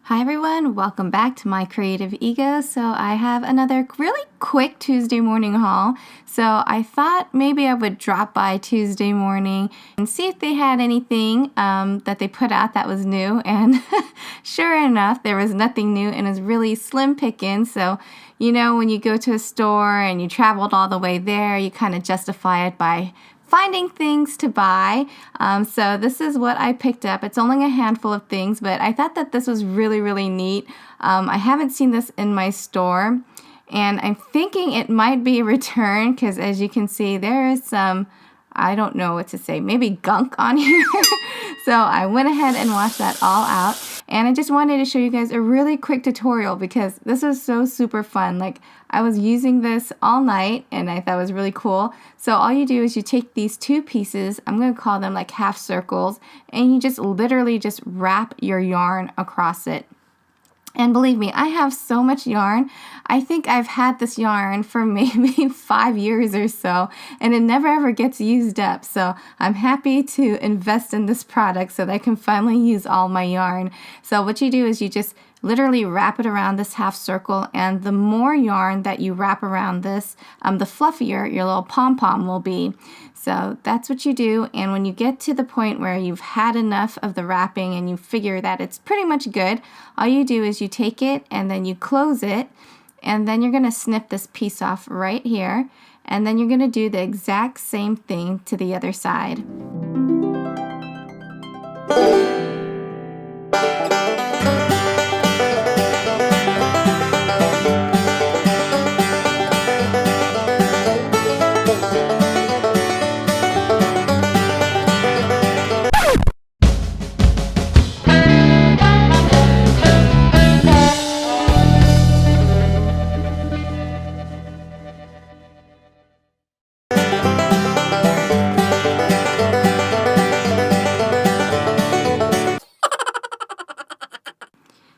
Hi everyone, welcome back to my creative ego. So I have another really quick Tuesday morning haul. So I thought maybe I would drop by Tuesday morning and see if they had anything that they put out that was new. And sure enough, there was nothing new and it was really slim pickings. So you know, when you go to a store and you traveled all the way there, you kind of justify it by finding things to buy. So this is what I picked up. It's only a handful of things, but I thought that this was really neat. I haven't seen this in my store, and I'm thinking it might be a return because as you can see, there is some, I don't know what to say, maybe gunk on here. So I went ahead and washed that all out. And I just wanted to show you guys a really quick tutorial because this was so super fun. Like, I was using this all night and I thought it was really cool. So all you do is you take these two pieces, I'm going to call them like half circles, and you just literally just wrap your yarn across it. And believe me, I have so much yarn. I think I've had this yarn for maybe 5 years or so, and it never ever gets used up. So I'm happy to invest in this product so that I can finally use all my yarn. So what you do is you just literally wrap it around this half circle, and the more yarn that you wrap around this, the fluffier your little pom-pom will be. So that's what you do, and when you get to the point where you've had enough of the wrapping and you figure that it's pretty much good, all you do is you take it and then you close it, and then you're going to snip this piece off right here, and then you're going to do the exact same thing to the other side.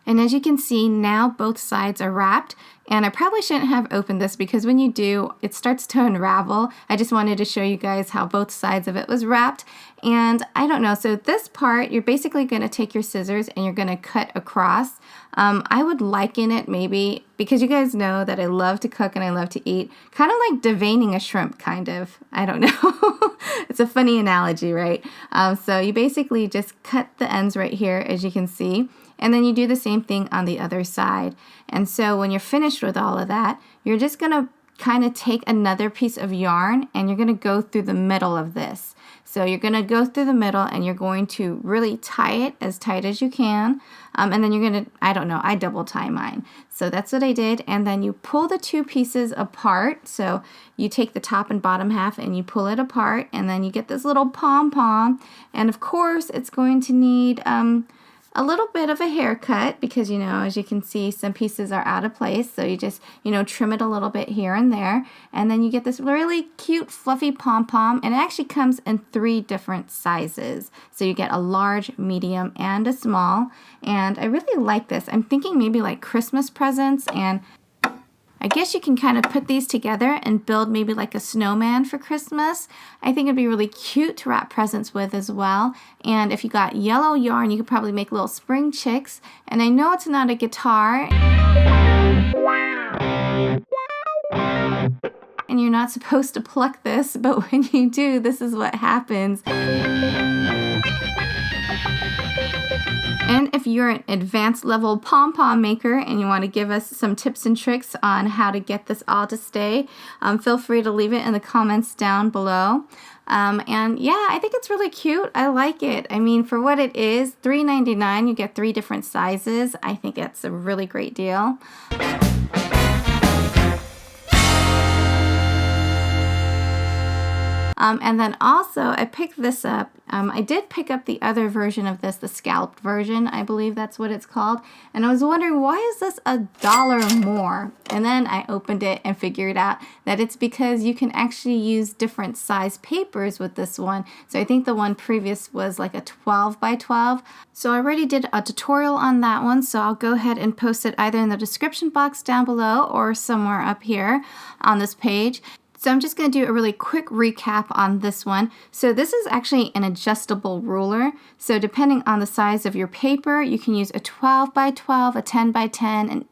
And as you can see, now both sides are wrapped, and I probably shouldn't have opened this because when you do, it starts to unravel. I just wanted to show you guys how both sides of it was wrapped. And I don't know, so this part, you're basically going to take your scissors and you're going to cut across. I would liken it maybe, because you guys know that I love to cook and I love to eat, kind of like deveining a shrimp, kind of. I don't know. It's a funny analogy, right? So you basically just cut the ends right here, as you can see. And then you do the same thing on the other side. And so when you're finished with all of that, you're just going to kind of take another piece of yarn and you're going to go through the middle of this. So you're going to go through the middle and you're going to really tie it as tight as you can. And then you're going to, I don't know, I double tie mine. So that's what I did. And then you pull the two pieces apart. So you take the top and bottom half and you pull it apart, and then you get this little pom-pom. And of course, it's going to need a little bit of a haircut because, you know, as you can see, some pieces are out of place. So you just, you know, trim it a little bit here and there. And then you get this really cute, fluffy pom-pom. And it actually comes in 3 different sizes. So you get a large, medium, and a small. And I really like this. I'm thinking maybe like Christmas presents, and I guess you can kind of put these together and build maybe like a snowman for Christmas. I think it'd be really cute to wrap presents with as well. And if you got yellow yarn, you could probably make little spring chicks. And I know it's not a guitar, and you're not supposed to pluck this, but when you do, this is what happens. And if you're an advanced level pom-pom maker and you want to give us some tips and tricks on how to get this all to stay, feel free to leave it in the comments down below. And yeah, I think it's really cute. I like it. I mean, for what it is, $3.99, you get 3 different sizes. I think it's a really great deal. And then also, I picked this up. I did pick up the other version of this, the scalped version, I believe that's what it's called. And I was wondering, why is this $1 more? And then I opened it and figured out that it's because you can actually use different size papers with this one. So I think the one previous was like a 12 by 12. So I already did a tutorial on that one, so I'll go ahead and post it either in the description box down below or somewhere up here on this page. So I'm just going to do a really quick recap on this one. So this is actually an adjustable ruler. So depending on the size of your paper, you can use a 12 by 12, a 10 by 10, an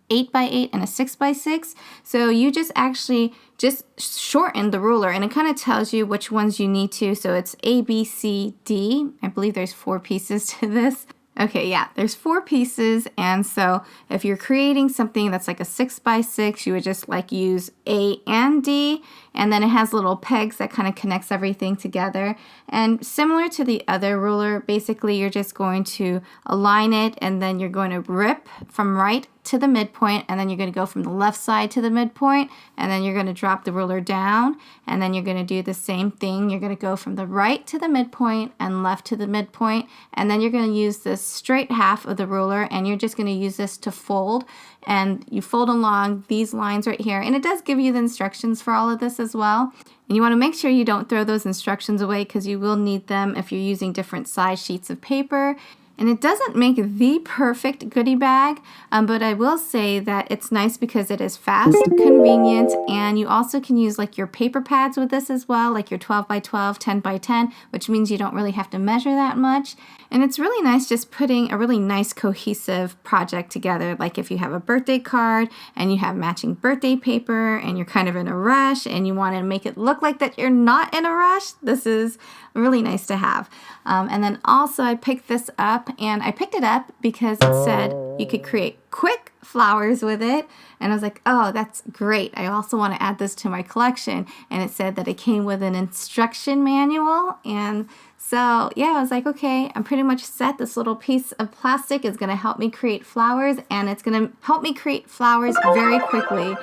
8 by 8, and a 6 by 6. So you just actually just shorten the ruler, and it kind of tells you which ones you need to. So it's A, B, C, D. I believe there's 4 pieces to this. Okay, yeah, there's 4 pieces, and so if you're creating something that's like a 6 by 6, you would just like use A and D, and then it has little pegs that kind of connects everything together. And similar to the other ruler, basically you're just going to align it, and then you're going to rip from right to the midpoint, and then you're going to go from the left side to the midpoint, and then you're going to drop the ruler down, and then you're going to do the same thing. You're going to go from the right to the midpoint and left to the midpoint, and then you're going to use this straight half of the ruler, and you're just going to use this to fold, and you fold along these lines right here. And it does give you the instructions for all of this as well. And you want to make sure you don't throw those instructions away, because you will need them if you're using different size sheets of paper. And it doesn't make the perfect goodie bag, but I will say that it's nice because it is fast, convenient, and you also can use like your paper pads with this as well, like your 12 by 12, 10 by 10, which means you don't really have to measure that much. And it's really nice just putting a really nice cohesive project together. Like if you have a birthday card and you have matching birthday paper and you're kind of in a rush and you want to make it look like that you're not in a rush, this is really nice to have. And then also I picked this up, and I picked it up because it said you could create quick flowers with it. And I was like, oh, that's great. I also want to add this to my collection. And it said that it came with an instruction manual. And so, yeah, I was like, okay, I'm pretty much set. This little piece of plastic is going to help me create flowers, and it's going to help me create flowers very quickly,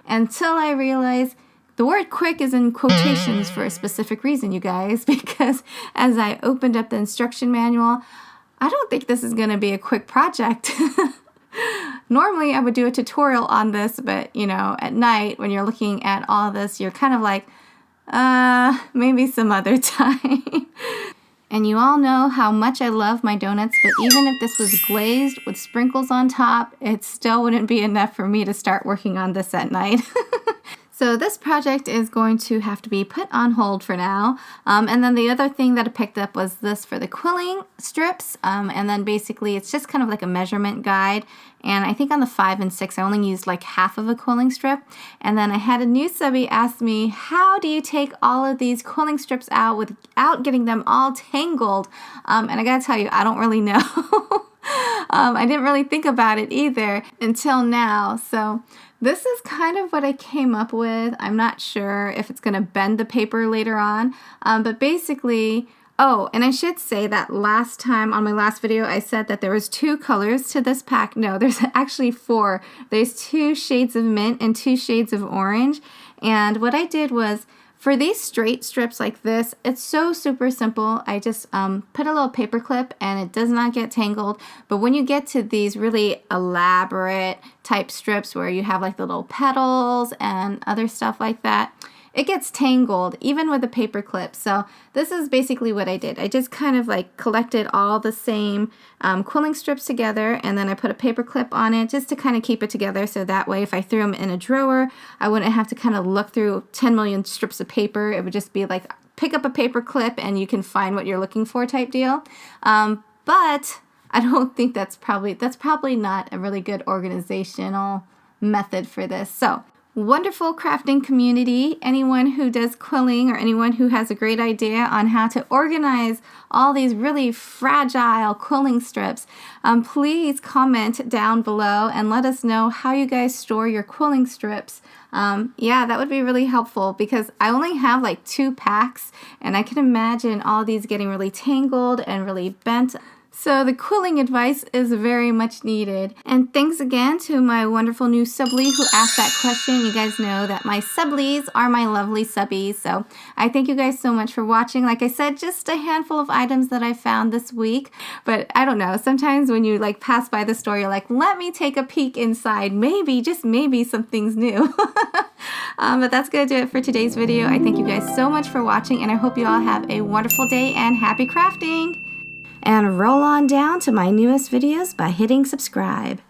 until I realized the word quick is in quotations for a specific reason, you guys, because as I opened up the instruction manual, I don't think this is going to be a quick project. Normally, I would do a tutorial on this, but, you know, at night when you're looking at all of this, you're kind of like, maybe some other time. And you all know how much I love my donuts, but even if this was glazed with sprinkles on top, it still wouldn't be enough for me to start working on this at night. So this project is going to have to be put on hold for now. And then the other thing that I picked up was this for the quilling strips. And then basically it's just kind of like a measurement guide. And I think on the 5 and 6, I only used like half of a quilling strip. And then I had a new subby ask me, how do you take all of these quilling strips out without getting them all tangled? And I gotta tell you, I don't really know. I didn't really think about it either until now. So this is kind of what I came up with. I'm not sure if it's going to bend the paper later on, but basically, oh, and I should say that last time on my last video, I said that there was 2 colors to this pack. No, there's actually 4. There's 2 shades of mint and 2 shades of orange. And what I did was, for these straight strips like this, it's so super simple. I just put a little paper clip and it does not get tangled. But when you get to these really elaborate type strips where you have like the little petals and other stuff like that, it gets tangled even with a paper clip. So this is basically what I did. I just kind of like collected all the same quilling strips together, and then I put a paper clip on it just to kind of keep it together, so that way if I threw them in a drawer, I wouldn't have to kind of look through 10 million strips of paper. It would just be like, pick up a paper clip and you can find what you're looking for type deal. But I don't think that's probably not a really good organizational method for this. So wonderful crafting community, anyone who does quilling or anyone who has a great idea on how to organize all these really fragile quilling strips, please comment down below and let us know how you guys store your quilling strips. Yeah, that would be really helpful, because I only have like 2 packs and I can imagine all these getting really tangled and really bent. So the quilling advice is very much needed. And thanks again to my wonderful new subly who asked that question. You guys know that my sublies are my lovely subbies. So I thank you guys so much for watching. Like I said, just a handful of items that I found this week. But I don't know, sometimes when you like pass by the store, you're like, let me take a peek inside. Maybe, just maybe something's new. But that's going to do it for today's video. I thank you guys so much for watching, and I hope you all have a wonderful day and happy crafting. And roll on down to my newest videos by hitting subscribe.